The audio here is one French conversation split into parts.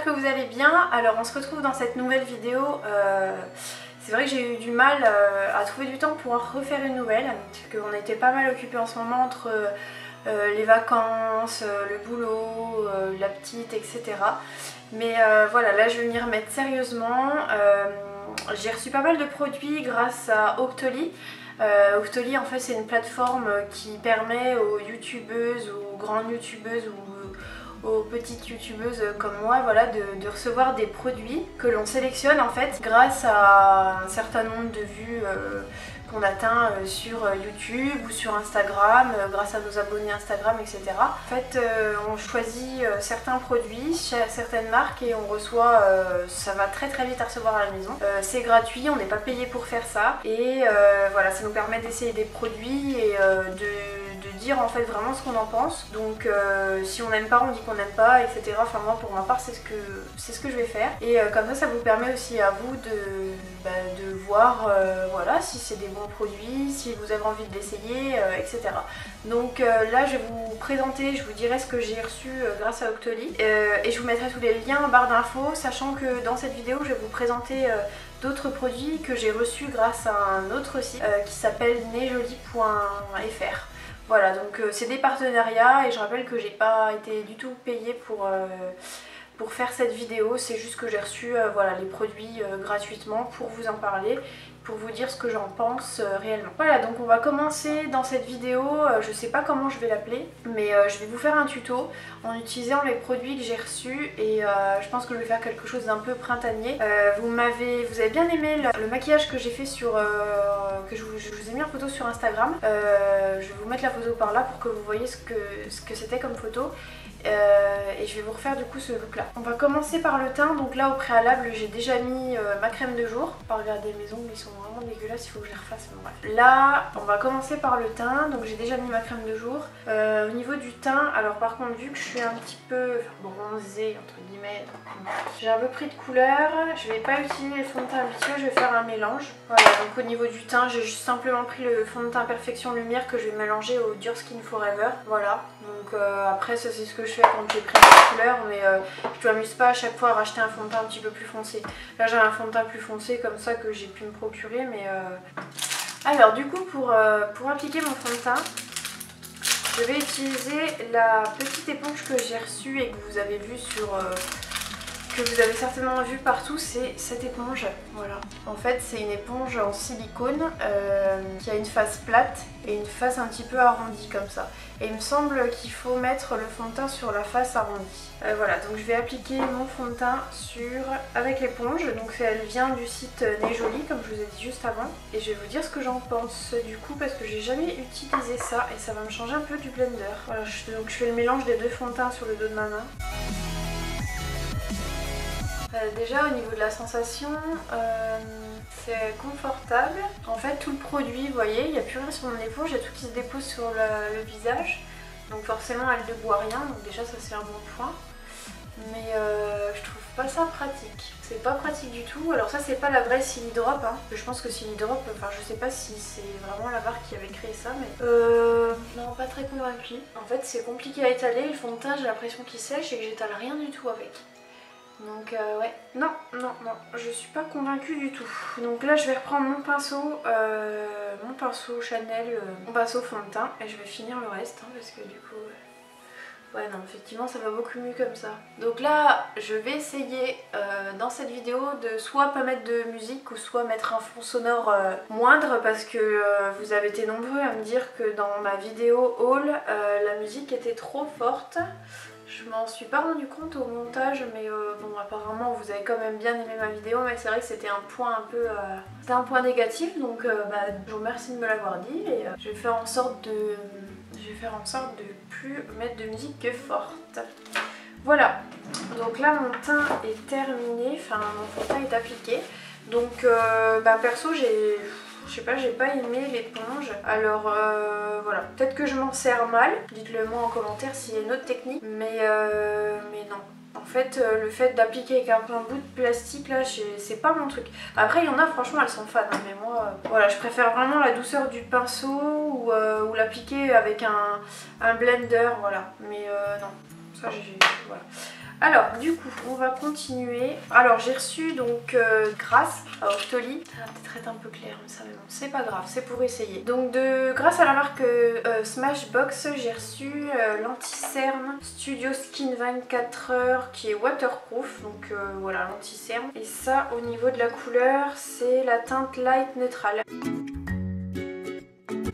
j'espère que vous allez bien. Alors on se retrouve dans cette nouvelle vidéo. C'est vrai que j'ai eu du mal à trouver du temps pour en refaire une nouvelle, parce qu'on a été pas mal occupés en ce moment entre les vacances, le boulot, la petite, etc. Mais voilà, là je vais m'y remettre sérieusement. J'ai reçu pas mal de produits grâce à Octoly. Octoly en fait c'est une plateforme qui permet aux youtubeuses, aux grandes youtubeuses ou aux petites youtubeuses comme moi, voilà, de recevoir des produits que l'on sélectionne en fait grâce à un certain nombre de vues qu'on atteint sur YouTube ou sur Instagram, grâce à nos abonnés Instagram, etc. En fait, on choisit certains produits chez certaines marques et on reçoit, ça va très vite à recevoir à la maison. C'est gratuit, on n'est pas payé pour faire ça et voilà, ça nous permet d'essayer des produits et de dire en fait vraiment ce qu'on en pense. Donc si on n'aime pas, on dit qu'on n'aime pas, etc. Enfin moi pour ma part c'est ce que je vais faire. Et comme ça vous permet aussi à vous de voir voilà, si c'est des bons produits, si vous avez envie de l'essayer, etc. Donc là je vais vous présenter, je vous dirai ce que j'ai reçu grâce à Octoly et je vous mettrai tous les liens en barre d'infos, sachant que dans cette vidéo je vais vous présenter d'autres produits que j'ai reçus grâce à un autre site qui s'appelle nejoli.fr. Voilà, donc c'est des partenariats et je rappelle que j'ai pas été du tout payée pour faire cette vidéo, c'est juste que j'ai reçu voilà, les produits gratuitement pour vous en parler, pour vous dire ce que j'en pense réellement. Voilà, donc on va commencer dans cette vidéo, je sais pas comment je vais l'appeler, mais je vais vous faire un tuto en utilisant les produits que j'ai reçus et je pense que je vais faire quelque chose d'un peu printanier. Vous avez bien aimé le maquillage que j'ai fait sur, que je vous ai mis en photo sur Instagram. Je vais vous mettre la photo par là pour que vous voyez ce que c'était comme photo. Et je vais vous refaire du coup ce look là. On va commencer par le teint, donc là au préalable j'ai déjà mis ma crème de jour. Pas regarder mes ongles, ils sont vraiment dégueulasses, il faut que je les refasse, mais bref. Là on va commencer par le teint, donc j'ai déjà mis ma crème de jour. Au niveau du teint, alors par contre vu que je suis un petit peu bronzée entre guillemets, j'ai un peu pris de couleur, je vais pas utiliser le fond de teint habituel, je vais faire un mélange. Voilà, donc au niveau du teint j'ai juste simplement pris le fond de teint Perfection Lumière que je vais mélanger au Dur Skin Forever. Voilà, donc après ça c'est ce que je fais quand j'ai pris une couleur, mais je ne m'amuse pas à chaque fois à racheter un fond de teint un petit peu plus foncé. Là j'ai un fond de teint plus foncé comme ça que j'ai pu me procurer, mais alors du coup pour appliquer mon fond de teint, je vais utiliser la petite éponge que j'ai reçue et que vous avez vue sur que vous avez certainement vu partout, c'est cette éponge. Voilà, en fait c'est une éponge en silicone qui a une face plate et une face un petit peu arrondie comme ça. Et il me semble qu'il faut mettre le fond de teint sur la face arrondie. Voilà, donc je vais appliquer mon fond de teint avec l'éponge. Donc elle vient du site Nejoli comme je vous ai dit juste avant. Et je vais vous dire ce que j'en pense du coup parce que j'ai jamais utilisé ça et ça va me changer un peu du blender. Voilà, donc je fais le mélange des deux fonds de teint sur le dos de ma main. Déjà au niveau de la sensation, c'est confortable. En fait tout le produit, vous voyez, il n'y a plus rien sur mon éponge, il y a tout qui se dépose sur le visage. Donc forcément elle ne boit rien, donc déjà ça c'est un bon point. Mais je trouve pas ça pratique. C'est pas pratique du tout. Alors ça c'est pas la vraie Silly Drop, hein. Je pense que Silly Drop, enfin je sais pas si c'est vraiment la marque qui avait créé ça, mais non, pas très convaincue. En fait c'est compliqué à étaler, le fond de teint j'ai l'impression qu'il sèche et que j'étale rien du tout avec. Donc ouais, non, je suis pas convaincue du tout. Donc là je vais reprendre mon pinceau Chanel, mon pinceau fond de teint et je vais finir le reste, hein, parce que du coup... ouais non, effectivement ça va beaucoup mieux comme ça. Donc là je vais essayer dans cette vidéo de soit pas mettre de musique ou soit mettre un fond sonore moindre parce que vous avez été nombreux à me dire que dans ma vidéo haul la musique était trop forte. Je m'en suis pas rendu compte au montage, mais bon apparemment vous avez quand même bien aimé ma vidéo, mais c'est vrai que c'était un point un peu c'était un point négatif, donc je vous remercie de me l'avoir dit et je vais faire en sorte de plus mettre de musique que forte. Voilà, donc là mon teint est terminé, enfin mon fond de teint est appliqué. Donc perso je sais pas, j'ai pas aimé l'éponge. Alors voilà, peut-être que je m'en sers mal. Dites-le moi en commentaire s'il y a une autre technique. Mais non. En fait, le fait d'appliquer avec un bout de plastique là, c'est pas mon truc. Après, il y en a, franchement, elles sont fans. Hein, mais moi, voilà, je préfère vraiment la douceur du pinceau ou l'appliquer avec un blender, voilà. Mais non, ça, voilà. Alors du coup on va continuer. Alors j'ai reçu donc grâce à Octoly, ça va peut-être être un peu clair mais ça, mais bon, c'est pas grave, c'est pour essayer. Donc grâce à la marque Smashbox, j'ai reçu l'anti-cerne Studio Skin 24 heures qui est waterproof, donc voilà l'anti-cerne. Et ça au niveau de la couleur c'est la teinte light neutrale.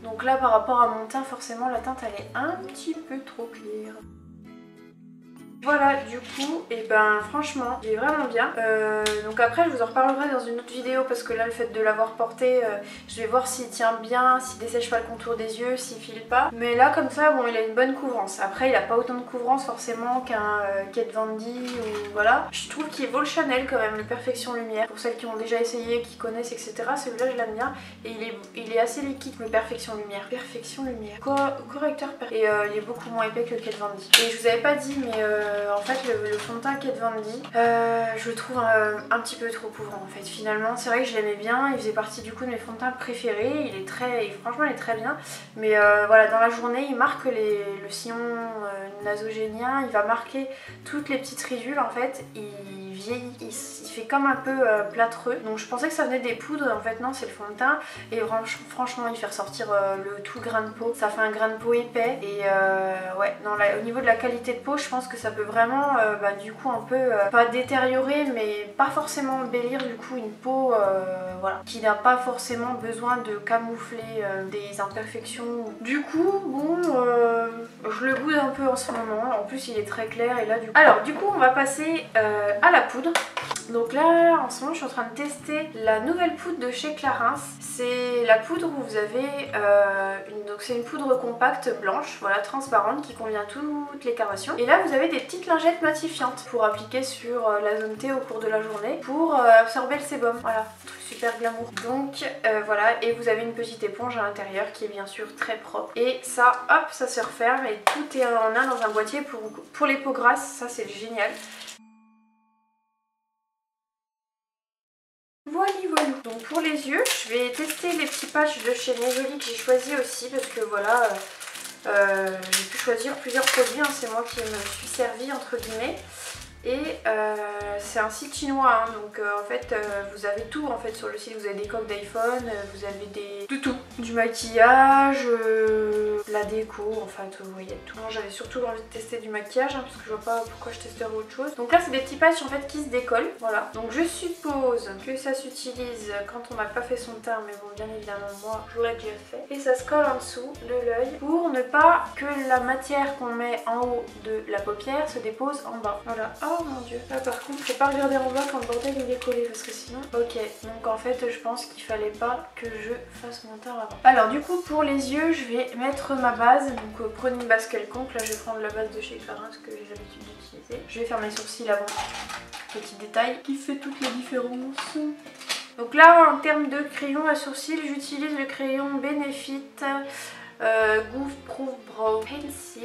Donc là par rapport à mon teint forcément la teinte elle est un petit peu trop claire. Voilà du coup, et ben franchement il est vraiment bien. Donc après je vous en reparlerai dans une autre vidéo parce que là le fait de l'avoir porté, je vais voir s'il tient bien, s'il dessèche pas le contour des yeux, s'il file pas. Mais là comme ça bon il a une bonne couvrance. Après il a pas autant de couvrance forcément qu'un Kat Von D ou voilà. Je trouve qu'il vaut le Chanel quand même, le Perfection Lumière. Pour celles qui ont déjà essayé, qui connaissent etc. Celui-là je l'aime bien. Et il est assez liquide le Perfection Lumière. Perfection Lumière. Correcteur et il est beaucoup moins épais que le Kat Von D. Et je vous avais pas dit mais en fait le fond de teint Kat Von D, je le trouve un petit peu trop couvrant en fait finalement. C'est vrai que je l'aimais bien, il faisait partie du coup de mes fonds de teint préférés, franchement il est très bien. Mais voilà, dans la journée il marque le sillon nasogénien, il va marquer toutes les petites ridules en fait, il vieillit, il fait comme un peu plâtreux. Donc je pensais que ça venait des poudres, en fait non c'est le fond de teint. Et franchement il fait ressortir tout le grain de peau, ça fait un grain de peau épais. Et ouais, au niveau de la qualité de peau je pense que ça peut vraiment du coup un peu pas détériorer mais pas forcément embellir du coup une peau voilà, qui n'a pas forcément besoin de camoufler des imperfections. Du coup bon je le boude un peu en ce moment, en plus il est très clair et là du coup... Alors du coup on va passer à la poudre. Donc là en ce moment je suis en train de tester la nouvelle poudre de chez Clarins. C'est la poudre où vous avez donc c'est une poudre compacte blanche, voilà, transparente, qui convient à toutes les carnations. Et là vous avez des petites lingettes matifiantes pour appliquer sur la zone T au cours de la journée pour absorber le sébum. Voilà, truc super glamour. Donc voilà, et vous avez une petite éponge à l'intérieur qui est bien sûr très propre. Et ça, hop, ça se referme et tout est en un dans un boîtier pour les peaux grasses, ça c'est génial. Voilà. Donc pour les yeux, je vais tester les petits patchs de chez Maybelline que j'ai choisi aussi parce que voilà, j'ai pu choisir plusieurs produits, hein, c'est moi qui me suis servi entre guillemets. Et c'est un site chinois, hein, donc en fait vous avez tout en fait sur le site. Vous avez des coques d'iPhone, vous avez de tout, du maquillage, la déco, en fait vous voyez tout. Moi j'avais surtout envie de tester du maquillage hein, parce que je vois pas pourquoi je testerais autre chose. Donc là c'est des petits patchs en fait qui se décollent, voilà. Donc je suppose que ça s'utilise quand on n'a pas fait son teint, mais bon bien évidemment moi je l'ai déjà fait. Et ça se colle en dessous de l'œil pour ne pas que la matière qu'on met en haut de la paupière se dépose en bas, voilà. Oh mon dieu, là par contre faut pas regarder en bas quand le bordel il est collé parce que sinon... Ok, donc en fait je pense qu'il fallait pas que je fasse mon teint avant. Alors du coup pour les yeux je vais mettre ma base, donc prenez une base quelconque, là je vais prendre la base de chez Clarins que j'ai l'habitude d'utiliser. Je vais faire mes sourcils avant, petit détail qui fait toute la différence. Donc là en termes de crayon à sourcils j'utilise le crayon Benefit Goof Proof Brow Pencil,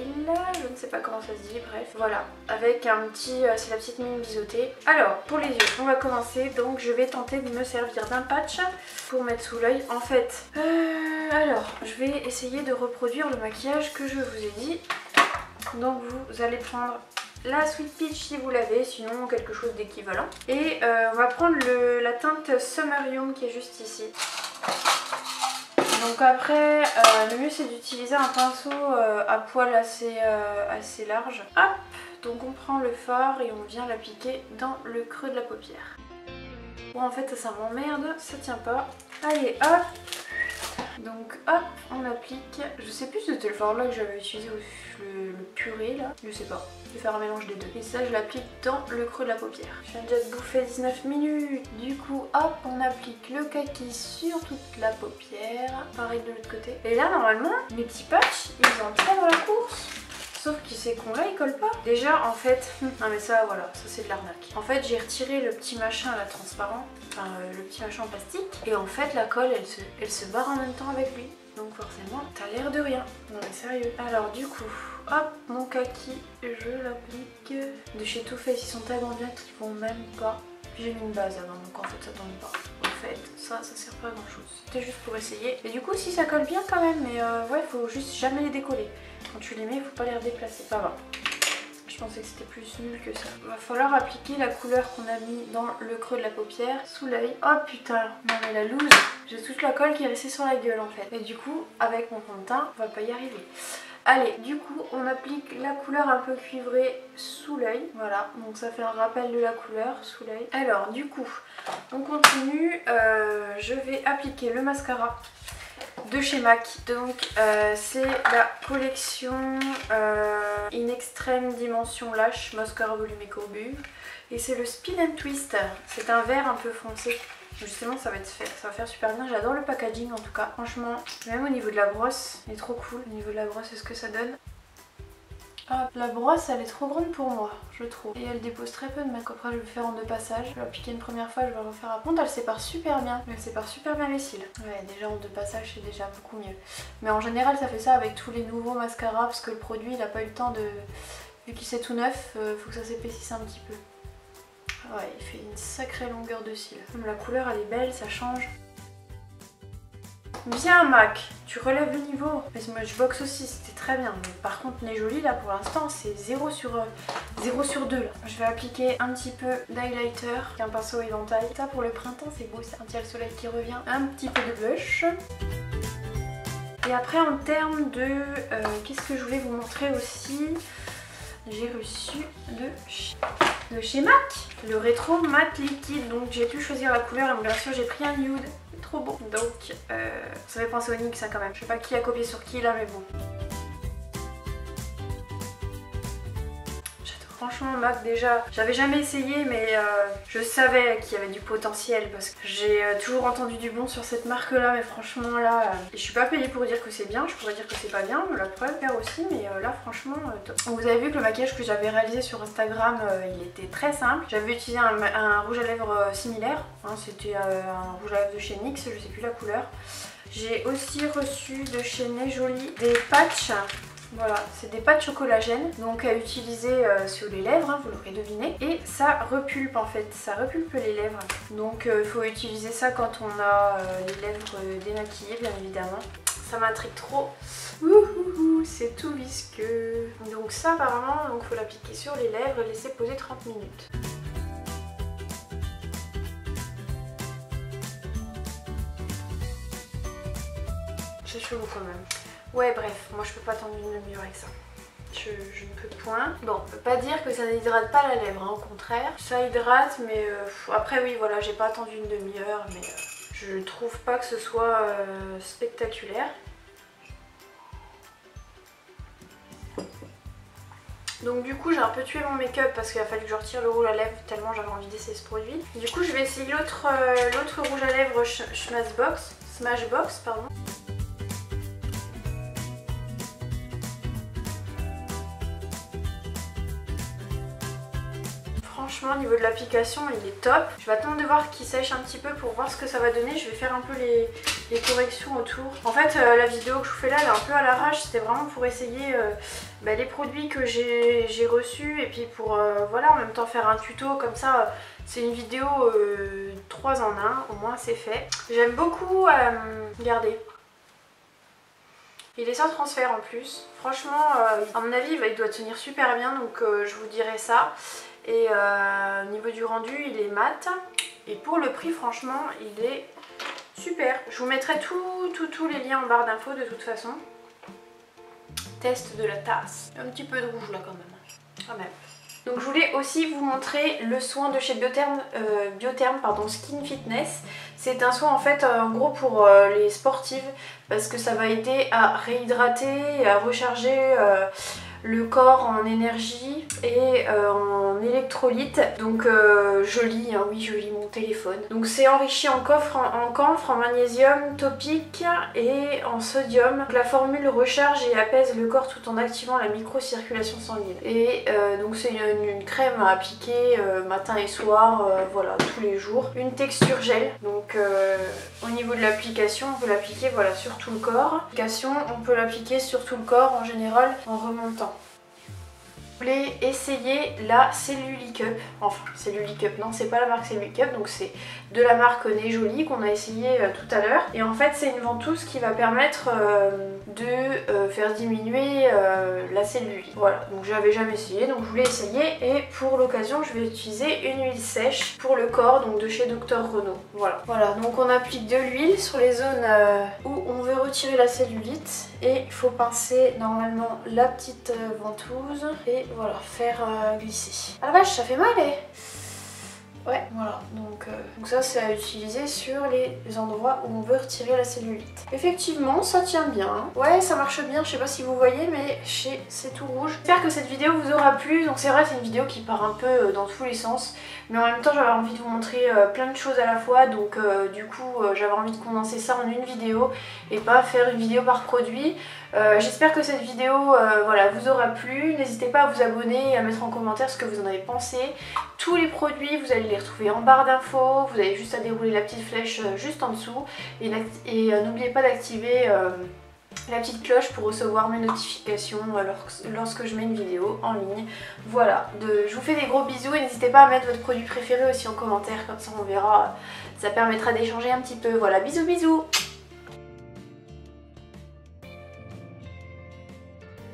je ne sais pas comment ça se dit, bref, voilà, avec un petit, c'est la petite mine biseautée. Alors, pour les yeux, on va commencer, donc je vais tenter de me servir d'un patch pour mettre sous l'œil, en fait. Alors, je vais essayer de reproduire le maquillage que je vous ai dit. Donc vous allez prendre la Sweet Peach si vous l'avez, sinon quelque chose d'équivalent. Et on va prendre la teinte Summerium qui est juste ici. Donc après, le mieux c'est d'utiliser un pinceau à poil assez large. Hop, donc on prend le fard et on vient l'appliquer dans le creux de la paupière. Bon en fait ça m'emmerde, ça tient pas. Allez hop. Donc hop, on applique. Je sais plus si c'était le fard là que j'avais utilisé ou le purée là. Je sais pas. Je vais faire un mélange des deux. Et ça je l'applique dans le creux de la paupière. Je viens déjà de bouffer 19 minutes. Du coup hop, on applique le kaki sur toute la paupière. Pareil de l'autre côté. Et là normalement, mes petits patchs, ils entraient dans la course. Sauf que ces cons là ils collent pas. Déjà en fait, non mais ça voilà, ça c'est de l'arnaque. En fait j'ai retiré le petit machin là transparent, enfin le petit machin en plastique. Et en fait la colle elle se barre en même temps avec lui. Donc forcément t'as l'air de rien. Non mais sérieux. Alors du coup, hop, mon kaki, je l'applique. De chez Too Faced, ils sont tellement bien qu'ils vont même pas. Puis j'ai mis une base avant donc en fait ça tombe pas. En fait ça sert pas à grand chose. C'était juste pour essayer. Et du coup si ça colle bien quand même, mais ouais faut juste jamais les décoller. Quand tu les mets, il faut pas les redéplacer. Ça va. Je pensais que c'était plus nul que ça. Il va falloir appliquer la couleur qu'on a mis dans le creux de la paupière, sous l'œil. Oh putain, non mais la loose. J'ai toute la colle qui est restée sur la gueule en fait. Et du coup, avec mon fond de teint, on va pas y arriver. Allez, du coup, on applique la couleur un peu cuivrée sous l'œil. Voilà, donc ça fait un rappel de la couleur sous l'œil. Alors, du coup, on continue. Je vais appliquer le mascara de chez MAC. Donc, c'est la collection In Extreme Dimension Lash Mascara Volume et Courbure. Et c'est le Spin and Twist. C'est un vert un peu foncé. Justement ça va faire super bien, j'adore le packaging en tout cas, franchement, même au niveau de la brosse, elle est trop cool. Au niveau de la brosse, c'est ce que ça donne. Ah, la brosse elle est trop grande pour moi, je trouve. Et elle dépose très peu de make. Après je vais le faire en 2 passages, je vais appliquer une première fois, je vais refaire à compte. Elle sépare super bien, les cils. Ouais, déjà en 2 passages c'est déjà beaucoup mieux. Mais en général ça fait ça avec tous les nouveaux mascaras parce que le produit il a pas eu le temps de... Vu qu'il c'est tout neuf, faut que ça s'épaississe un petit peu. Ouais, il fait une sacrée longueur de cils. Comme la couleur elle est belle, ça change. Bien MAC, tu relèves le niveau. Mais Smudgebox aussi, c'était très bien. Mais par contre, les jolis là pour l'instant, c'est 0 sur 2 là. Je vais appliquer un petit peu d'highlighter, un pinceau éventail. Ça pour le printemps, c'est beau, c'est un petit soleil qui revient. Un petit peu de blush. Et après, en termes de... qu'est-ce que je voulais vous montrer aussi? J'ai reçu de chez MAC le rétro mat liquide, donc j'ai pu choisir la couleur et bien sûr j'ai pris un nude, trop beau. Donc ça fait penser au NYX ça quand même, je sais pas qui a copié sur qui là mais bon. Franchement MAC déjà, j'avais jamais essayé mais je savais qu'il y avait du potentiel parce que j'ai toujours entendu du bon sur cette marque là, mais franchement là, je suis pas payée pour dire que c'est bien, je pourrais dire que c'est pas bien, la preuve faire aussi, mais là franchement top. Vous avez vu que le maquillage que j'avais réalisé sur Instagram, il était très simple. J'avais utilisé un rouge à lèvres similaire, hein, c'était un rouge à lèvres de chez NYX, je sais plus la couleur. J'ai aussi reçu de chez Nejoli des patchs. Voilà, c'est des pâtes chocolagènes, donc à utiliser sur les lèvres, hein, vous l'aurez deviné. Et ça repulpe en fait, ça repulpe les lèvres. Donc il faut utiliser ça quand on a les lèvres démaquillées, bien évidemment. Ça m'intrigue trop. C'est tout visqueux. Donc ça apparemment, il faut l'appliquer sur les lèvres et laisser poser 30 minutes. C'est chelou quand même. Ouais bref, moi je peux pas attendre une demi-heure avec ça. Je ne peux point. Bon, on peut pas dire que ça n'hydrate pas la lèvre, hein, au contraire. Ça hydrate, mais après oui voilà, j'ai pas attendu une demi-heure, mais je trouve pas que ce soit spectaculaire. Donc du coup j'ai un peu tué mon make-up parce qu'il a fallu que je retire le rouge à lèvres tellement j'avais envie d'essayer ce produit. Du coup je vais essayer l'autre rouge à lèvres Smashbox, pardon. Franchement au niveau de l'application il est top. Je vais attendre de voir qu'il sèche un petit peu pour voir ce que ça va donner. Je vais faire un peu les corrections autour. En fait la vidéo que je vous fais là elle est un peu à l'arrache. C'était vraiment pour essayer les produits que j'ai reçus. Et puis pour voilà en même temps faire un tuto comme ça. C'est une vidéo 3 en 1. Au moins c'est fait. J'aime beaucoup regardez. Il est sans transfert en plus. Franchement à mon avis il doit tenir super bien. Donc je vous dirai ça. Et au niveau du rendu il est mat et pour le prix franchement il est super. Je vous mettrai tous les liens en barre d'infos de toute façon. Test de la tasse. Un petit peu de rouge là quand même. Donc je voulais aussi vous montrer le soin de chez Biotherm Skin Fitness. C'est un soin en fait en gros pour les sportives parce que ça va aider à réhydrater, à recharger le corps en énergie et en électrolytes. Donc je lis, hein, oui je lis mon téléphone. Donc c'est enrichi en camphre, en magnésium topique et en sodium. Donc, la formule recharge et apaise le corps tout en activant la microcirculation sanguine. Et donc c'est une crème à appliquer matin et soir, voilà, tous les jours. Une texture gel. Donc au niveau de l'application, on peut l'appliquer voilà, sur tout le corps. L'application, on peut l'appliquer sur tout le corps en général en remontant. Je voulais essayer la Cellulicup, enfin Cellulicup, non c'est pas la marque Cellulicup, donc c'est de la marque Nez Jolie qu'on a essayé tout à l'heure. Et en fait c'est une ventouse qui va permettre de faire diminuer la cellulite. Voilà, donc j'avais jamais essayé, donc je voulais essayer et pour l'occasion je vais utiliser une huile sèche pour le corps, donc de chez Dr Renaud. Voilà, donc on applique de l'huile sur les zones où on veut retirer la cellulite et il faut pincer normalement la petite ventouse et voilà, faire glisser. Ah la vache, ça fait mal Ouais, voilà, donc ça c'est à utiliser sur les endroits où on veut retirer la cellulite. Effectivement, ça tient bien. Ouais, ça marche bien, je sais pas si vous voyez, mais c'est tout rouge. J'espère que cette vidéo vous aura plu. Donc c'est vrai, c'est une vidéo qui part un peu dans tous les sens. Mais en même temps, j'avais envie de vous montrer plein de choses à la fois. Donc du coup, j'avais envie de condenser ça en une vidéo et pas faire une vidéo par produit. J'espère que cette vidéo voilà, vous aura plu. N'hésitez pas à vous abonner et à mettre en commentaire ce que vous en avez pensé. Tous les produits, vous allez les retrouver en barre d'infos. Vous avez juste à dérouler la petite flèche juste en dessous. Et n'oubliez pas d'activer la petite cloche pour recevoir mes notifications lorsque je mets une vidéo en ligne. Voilà, je vous fais des gros bisous et n'hésitez pas à mettre votre produit préféré aussi en commentaire, comme ça on verra, ça permettra d'échanger un petit peu. Voilà, bisous bisous.